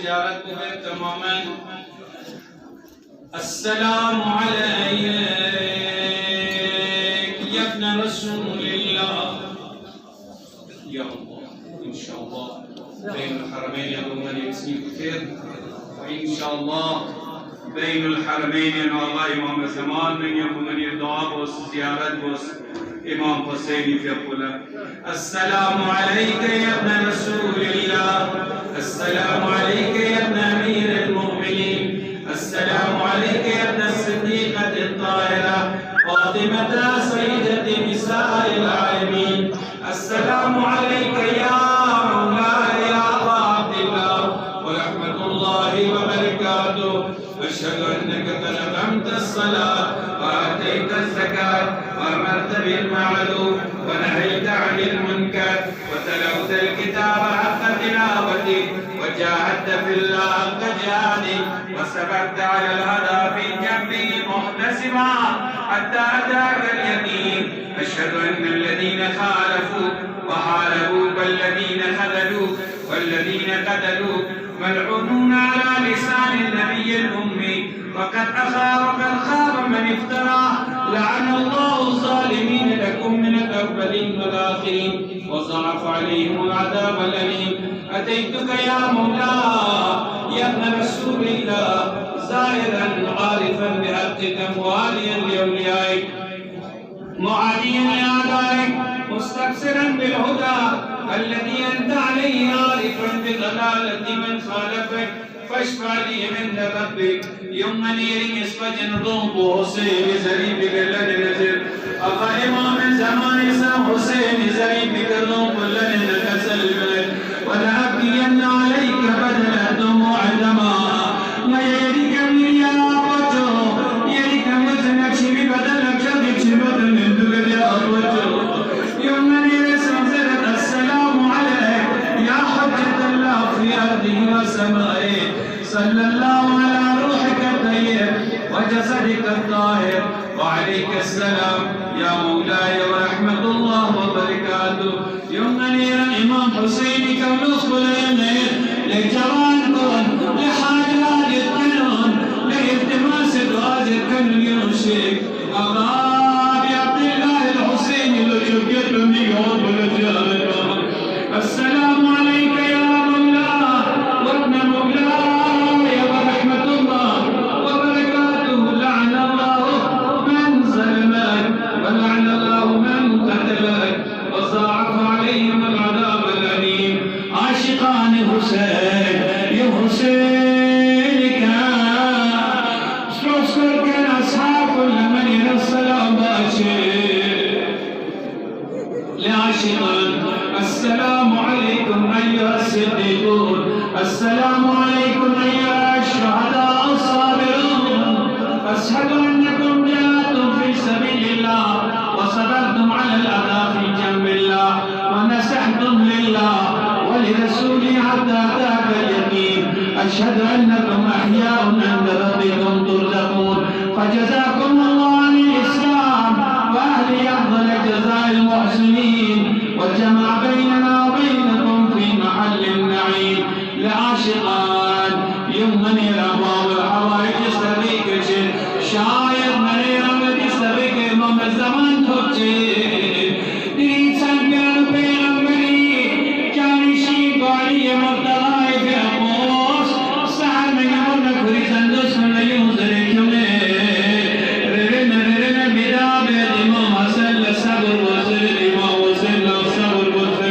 زيارت کو تماما السلام عليك يا ابن رسول الله يا الله إن شاء الله بين الحرمين يضمن يكسيك خير وإن شاء الله بين الحرمين والله إمام زمان من يضمن الدعاء بوس زيارت بوس إمام حسين في أقوله السلام عليك يا ابن رسول الله السلام عليك يا ابن أمير المؤمنين السلام عليك يا ابن الصديقة الطاهرة فاطمة سيدة نساء العالمين السلام عليك يا مولاي يا أبا عبد الله ورحمة الله وبركاته أشهد أنك قد أقمت الصلاة وآتيت الزكاة وأمرت بالمعروف ونهيت عن المنكر وتلوت الكتاب حق تلاوته وجاهدت في الله حق جهاده وصبرت على الهدى في جنبه محتسبا حتى أتاك اليقين أشهد أن الذين خالفوا وحاربوا والذين خذلوا والذين قتلوا ملعونون على لسان النبي الأمي وقد خاب من افترى لعن الله الظالمين لكم من الأولين والآخرين وضاعف عليهم العذاب الأليم أتيتك يا مولاي يا ابن رسول الله زائرا عارفا بحقك مواليا لأوليائك معاديا لأعدائك مستبصرا بالهدى الذي أنت عليه عارفا بضلالة من خالفك فاشفع لي عند ربك يوم نيري اسفجن روم حسين زريب لن نزل أخا إمام زمان سام حسين زريب روم لن نكسل ولأبكين عليك بدل الدموع دماء ما يريك من يا وجه يريك وزنك شبي بدلك شبي بدل ندق يا وجه يوم نيري سنزلت السلام عليك يا حجة الله في أرضه وسمائه صلى الله على روحك الطيب وجسدك الطاهر وعليك السلام يا مولاي ورحمة الله وبركاته يوم نير إمام حسين كونس بلينير لجوان كون لحاجات يتكنون لإلتماس دعاء يتكنون ينشيك الله يا عبد الله الحسين لو يبقى بميون بلجان السلام عليك يا مولاي وابن مولاي ورحمة الله وبركاته لعن الله من ظلمك ولعن الله من قتلك وضاعف عليهم العذاب الأليم عاشقان حسين يا حسين كان أصحاب كل من السلام باشر لعاشقان السلام عليكم أيها الصديقون السلام عليكم أيها الشهداء الصابرون أشهد أنكم جاهدتم في سبيل الله وصبرتم على الأذى في جنب الله ونصحتم لله ولرسوله حتى أتاك اليقين أشهد أنكم أحياء عند ربكم ترزقون فجزاكم الله عن الإسلام وأهله أفضل جزاء المحسنين وجمع بيننا وبينكم في محل النعيم لعاشقان يوم منير أبواب الحوائج استبيك شاير منير أمد استبيك إمام الزمان توجه إنسان كان بيغمبري كان يشيب علي مبتغاي في أقوس سعر من يمر نكري سندس من يوزر الجميع ررنا بدابة إمام حسن للصبر وزر الإمام وزر للصبر وزر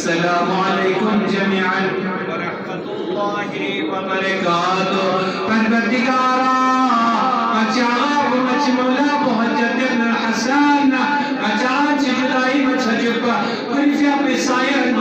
अस्सलामु अलैकुम जमीअन व रहमतुल्लाहि व बरकातुहू। परवरदिगारा अचाब मजमूला मुहज्जद इब्न हसन अचाज जुदाई मछजुब कुरिफिया पे सायर